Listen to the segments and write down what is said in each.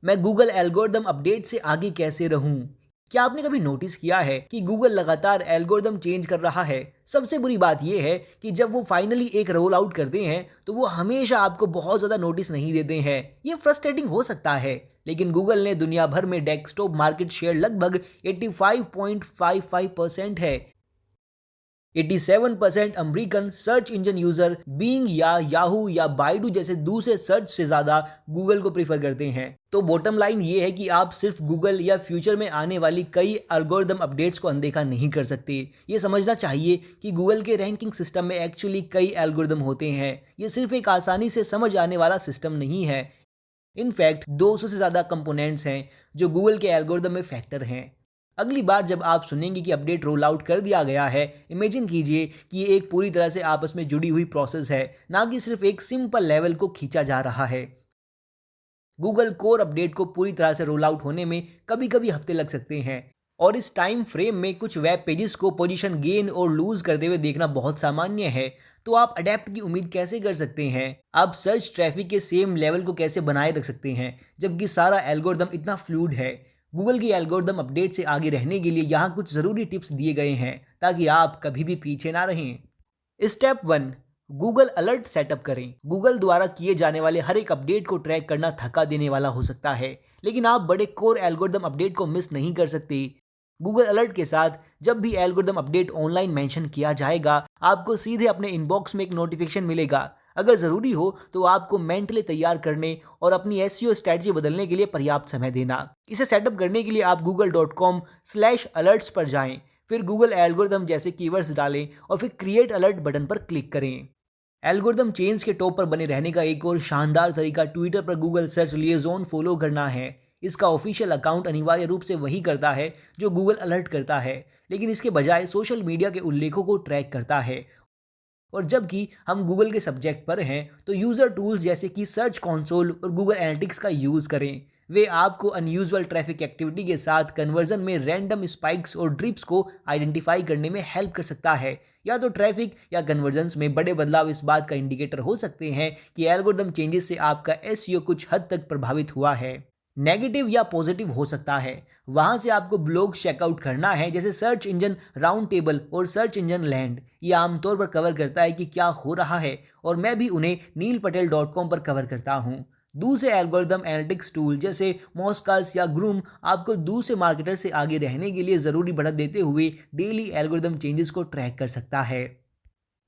मैं Google algorithm update से आगे कैसे रहूं? क्या आपने कभी नोटिस किया है कि गूगल लगातार एल्गोरिदम चेंज कर रहा है? सबसे बुरी बात यह है कि जब वो फाइनली एक रोल आउट करते हैं तो वो हमेशा आपको बहुत ज़्यादा नोटिस नहीं देते हैं। ये फ्रस्ट्रेटिंग हो सकता है, लेकिन गूगल ने दुनिया भर में डेस्कटॉप मार्केट शेयर लगभग 85.55% है। 87% American search engine user being या याहू या बाइडू जैसे दूसरे सर्च से ज़्यादा गूगल को प्रीफर करते हैं। तो बॉटम लाइन ये है कि आप सिर्फ गूगल या फ्यूचर में आने वाली कई एल्गोरिदम अपडेट्स को अनदेखा नहीं कर सकते। ये समझना चाहिए कि गूगल के रैंकिंग सिस्टम में एक्चुअली कई एल्गोरिदम होते हैं। ये सिर्फ एक आसानी से समझ आने वाला सिस्टम नहीं है। इनफैक्ट 200 से ज़्यादा कंपोनेंट्स हैं जो गूगल के एल्गोरिदम में फैक्टर हैं। अगली बार जब आप सुनेंगे कि अपडेट रोल आउट कर दिया गया है, इमेजिन कीजिए कि ये एक पूरी तरह से आपस में जुड़ी हुई प्रोसेस है, ना कि सिर्फ एक सिंपल लेवल को खींचा जा रहा है। गूगल कोर अपडेट को पूरी तरह से रोल आउट होने में कभी कभी हफ्ते लग सकते हैं, और इस टाइम फ्रेम में कुछ वेब पेजेस को पोजीशन गेन और लूज करते हुए देखना बहुत सामान्य है। तो आप अडेप्ट की उम्मीद कैसे कर सकते हैं? आप सर्च ट्रैफिक के सेम लेवल को कैसे बनाए रख सकते हैं जबकि सारा एल्गोरिदम इतना फ्लूइड है? गूगल की एल्गोरिदम अपडेट से आगे रहने के लिए यहाँ कुछ ज़रूरी टिप्स दिए गए हैं ताकि आप कभी भी पीछे ना रहें। स्टेप 1, गूगल अलर्ट सेटअप करें। गूगल द्वारा किए जाने वाले हर एक अपडेट को ट्रैक करना थका देने वाला हो सकता है, लेकिन आप बड़े कोर एल्गोरिदम अपडेट को मिस नहीं कर सकते। गूगल अलर्ट के साथ जब भी एल्गोरिदम अपडेट ऑनलाइन मेंशन किया जाएगा, आपको सीधे अपने इनबॉक्स में एक नोटिफिकेशन मिलेगा। अगर ज़रूरी हो तो आपको मेंटली तैयार करने और अपनी एसईओ स्ट्रैटेजी बदलने के लिए पर्याप्त समय देना। इसे सेटअप करने के लिए आप google.com/alerts पर जाएं, फिर गूगल एल्गोरिदम जैसे कीवर्ड्स डालें और फिर क्रिएट अलर्ट बटन पर क्लिक करें। एल्गोरिदम चेंज के टॉप पर बने रहने का एक और शानदार तरीका ट्विटर पर गूगल सर्च लिएजॉन फॉलो करना है। इसका ऑफिशियल अकाउंट अनिवार्य रूप से वही करता है जो गूगल अलर्ट करता है, लेकिन इसके बजाय सोशल मीडिया के उल्लेखों को ट्रैक करता है। और जबकि हम गूगल के सब्जेक्ट पर हैं तो यूज़र टूल्स जैसे कि सर्च कंसोल और गूगल एनालिटिक्स का यूज़ करें। वे आपको अनयूजुअल ट्रैफिक एक्टिविटी के साथ कन्वर्जन में रैंडम स्पाइक्स और ड्रिप्स को आइडेंटिफाई करने में हेल्प कर सकता है। या तो ट्रैफिक या कन्वर्जन्स में बड़े बदलाव इस बात का इंडिकेटर हो सकते हैं कि एल्गोरिदम चेंजेस से आपका एसईओ कुछ हद तक प्रभावित हुआ है। नेगेटिव या पॉजिटिव हो सकता है। वहां से आपको ब्लॉग चेकआउट करना है, जैसे सर्च इंजन राउंड टेबल और सर्च इंजन लैंड। ये आमतौर पर कवर करता है कि क्या हो रहा है, और मैं भी उन्हें neilpatel.com पर कवर करता हूँ। दूसरे एल्गोरिदम एनालिटिक्स टूल जैसे मॉस्कास या ग्रूम आपको दूसरे मार्केटर से आगे रहने के लिए ज़रूरी बढ़त देते हुए डेली एल्गोरिदम चेंजेस को ट्रैक कर सकता है।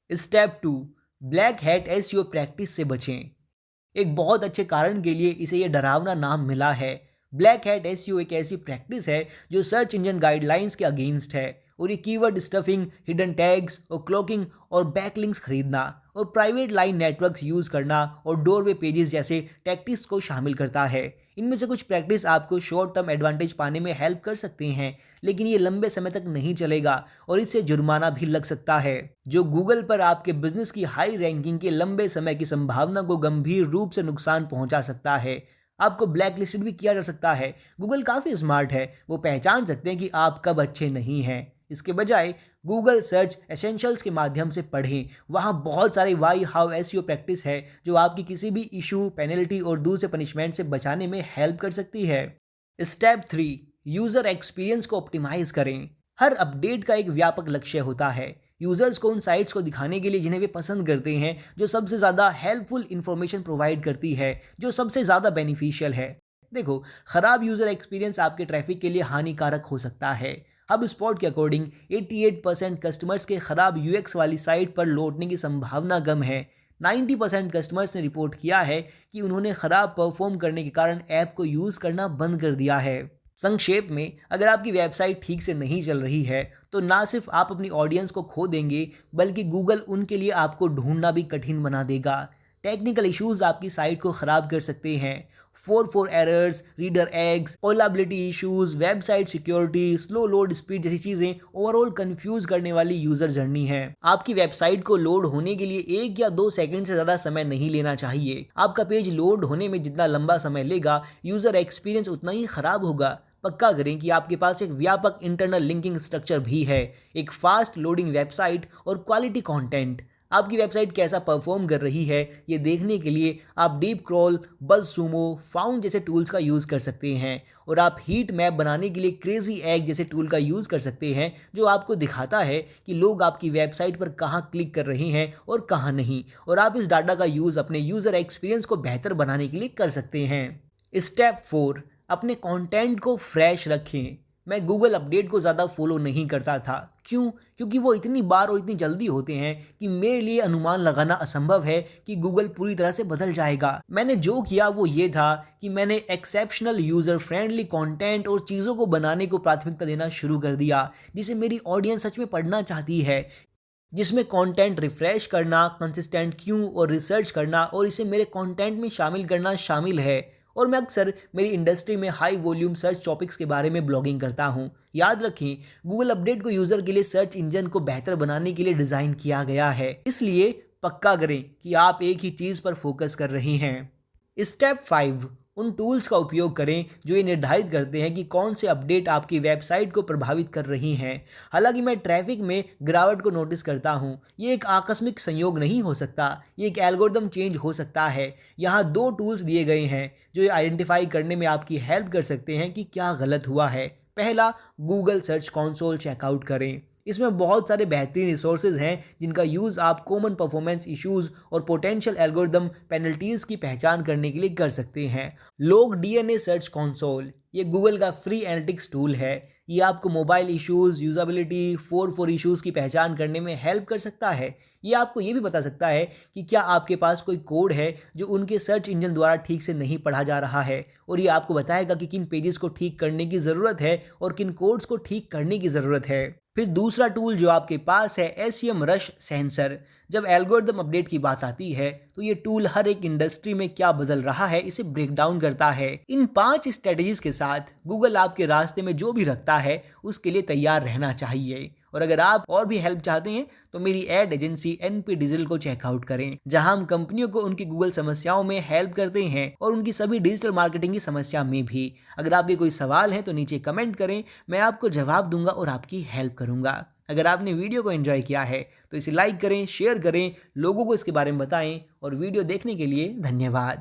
Step 2, black hat SEO practice से बचें। एक बहुत अच्छे कारण के लिए इसे यह डरावना नाम मिला है। ब्लैक हैट एसईओ एक ऐसी प्रैक्टिस है जो सर्च इंजन गाइडलाइंस के अगेंस्ट है, और ये कीवर्ड स्टफिंग, हिडन टैग्स और क्लॉकिंग और बैकलिंक्स खरीदना और प्राइवेट लाइन नेटवर्क्स यूज़ करना और डोरवे पेजेस जैसे टैक्टिक्स को शामिल करता है। इनमें से कुछ प्रैक्टिस आपको शॉर्ट टर्म एडवांटेज पाने में हेल्प कर सकते हैं, लेकिन ये लंबे समय तक नहीं चलेगा और इससे जुर्माना भी लग सकता है, जो गूगल पर आपके बिजनेस की हाई रैंकिंग के लंबे समय की संभावना को गंभीर रूप से नुकसान पहुंचा सकता है। आपको ब्लैक लिस्टेड भी किया जा सकता है। गूगल काफ़ी स्मार्ट है, वो पहचान सकते हैं कि आप कब अच्छे नहीं हैं। इसके बजाय गूगल सर्च एसेंशियल्स के माध्यम से पढ़ें। वहाँ बहुत सारे वाई हाउ एसईओ प्रैक्टिस है जो आपकी किसी भी इशू, पेनल्टी और दूसरे पनिशमेंट से बचाने में हेल्प कर सकती है। स्टेप 3, यूज़र एक्सपीरियंस को ऑप्टिमाइज करें। हर अपडेट का एक व्यापक लक्ष्य होता है। यूज़र्स को उन साइट्स को दिखाने के लिए जिन्हें वे पसंद करते हैं, जो सबसे ज़्यादा हेल्पफुल इंफॉर्मेशन प्रोवाइड करती है, जो सबसे ज़्यादा बेनिफिशियल है। देखो, खराब यूज़र एक्सपीरियंस आपके ट्रैफिक के लिए हानिकारक हो सकता है। हब स्पॉट के अकॉर्डिंग 88% कस्टमर्स के खराब यूएक्स वाली साइट पर लौटने की संभावना कम है। 90% कस्टमर्स ने रिपोर्ट किया है कि उन्होंने खराब परफॉर्म करने के कारण ऐप को यूज़ करना बंद कर दिया है। संक्षेप में, अगर आपकी वेबसाइट ठीक से नहीं चल रही है तो ना सिर्फ आप अपनी ऑडियंस को खो देंगे, बल्कि गूगल उनके लिए आपको ढूंढना भी कठिन बना देगा। टेक्निकल इश्यूज आपकी साइट को ख़राब कर सकते हैं। 404 एरर्स, रीडर एग्स, availability issues, website security, slow load speed जैसी चीज़ें ओवरऑल कंफ्यूज करने वाली यूज़र जर्नी है। आपकी वेबसाइट को लोड होने के लिए 1 या 2 सेकंड से ज़्यादा समय नहीं लेना चाहिए। आपका पेज लोड होने में जितना लंबा समय लेगा, यूज़र एक्सपीरियंस उतना ही ख़राब होगा। पक्का करें कि आपके पास एक व्यापक इंटरनल लिंकिंग स्ट्रक्चर भी है, एक फास्ट लोडिंग वेबसाइट और क्वालिटी कंटेंट। आपकी वेबसाइट कैसा परफॉर्म कर रही है ये देखने के लिए आप डीप क्रॉल, बज़सूमो, फाउंड जैसे टूल्स का यूज़ कर सकते हैं और आप हीट मैप बनाने के लिए क्रेजी एग जैसे टूल का यूज़ कर सकते हैं जो आपको दिखाता है कि लोग आपकी वेबसाइट पर कहाँ क्लिक कर रहे हैं और कहाँ नहीं, और आप इस डाटा का यूज़ अपने यूज़र एक्सपीरियंस को बेहतर बनाने के लिए कर सकते हैं। स्टेप 4, अपने कंटेंट को फ्रेश रखें। मैं गूगल अपडेट को ज़्यादा फॉलो नहीं करता था। क्यों? क्योंकि वो इतनी बार और इतनी जल्दी होते हैं कि मेरे लिए अनुमान लगाना असंभव है कि गूगल पूरी तरह से बदल जाएगा। मैंने जो किया वो ये था कि मैंने एक्सेप्शनल यूज़र फ्रेंडली कंटेंट और चीज़ों को बनाने को प्राथमिकता देना शुरू कर दिया जिसे मेरी ऑडियंस सच में पढ़ना चाहती है, जिसमें कंटेंट रिफ्रेश करना, कंसिस्टेंट क्यों और रिसर्च करना और इसे मेरे कंटेंट में शामिल करना शामिल है। और मैं अक्सर मेरी इंडस्ट्री में हाई वॉल्यूम सर्च टॉपिक्स के बारे में ब्लॉगिंग करता हूँ। याद रखें, गूगल अपडेट को यूज़र के लिए सर्च इंजन को बेहतर बनाने के लिए डिज़ाइन किया गया है, इसलिए पक्का करें कि आप एक ही चीज़ पर फोकस कर रहे हैं। स्टेप 5, उन टूल्स का उपयोग करें जो ये निर्धारित करते हैं कि कौन से अपडेट आपकी वेबसाइट को प्रभावित कर रही हैं। हालांकि मैं ट्रैफिक में गिरावट को नोटिस करता हूं, ये एक आकस्मिक संयोग नहीं हो सकता, ये एक एल्गोरिदम चेंज हो सकता है। यहाँ 2 टूल्स दिए गए हैं जो ये आइडेंटिफाई करने में आपकी हेल्प कर सकते हैं कि क्या गलत हुआ है। पहला, गूगल सर्च कंसोल चेकआउट करें। इसमें बहुत सारे बेहतरीन रिसोर्सेज हैं जिनका यूज़ आप कॉमन परफॉर्मेंस इश्यूज और पोटेंशियल एल्गोरिदम पेनल्टीज़ की पहचान करने के लिए कर सकते हैं। लोग डीएनए सर्च कंसोल, ये गूगल का फ्री एनालिटिक्स टूल है। ये आपको मोबाइल इश्यूज़, यूज़ेबिलिटी, 404 इश्यूज़ की पहचान करने में हेल्प कर सकता है। ये आपको ये भी बता सकता है कि क्या आपके पास कोई कोड है जो उनके सर्च इंजन द्वारा ठीक से नहीं पढ़ा जा रहा है, और ये आपको बताएगा कि किन पेजेस को ठीक करने की ज़रूरत है और किन कोड्स को ठीक करने की ज़रूरत है। फिर दूसरा टूल जो आपके पास है, SEMrush सेंसर। जब एल्गोरिदम अपडेट की बात आती है तो ये टूल हर एक इंडस्ट्री में क्या बदल रहा है इसे ब्रेक डाउन करता है। इन 5 स्ट्रेटजीज के साथ गूगल आपके रास्ते में जो भी रखता है उसके लिए तैयार रहना चाहिए। और अगर आप और भी हेल्प चाहते हैं तो मेरी एड एजेंसी NP डिजिटल को चेकआउट करें, जहां हम कंपनियों को उनकी गूगल समस्याओं में हेल्प करते हैं और उनकी सभी डिजिटल मार्केटिंग की समस्या में भी। अगर आपके कोई सवाल हैं तो नीचे कमेंट करें, मैं आपको जवाब दूंगा और आपकी हेल्प करूंगा। अगर आपने वीडियो को एंजॉय किया है तो इसे लाइक करें, शेयर करें, लोगों को इसके बारे में बताएं, और वीडियो देखने के लिए धन्यवाद।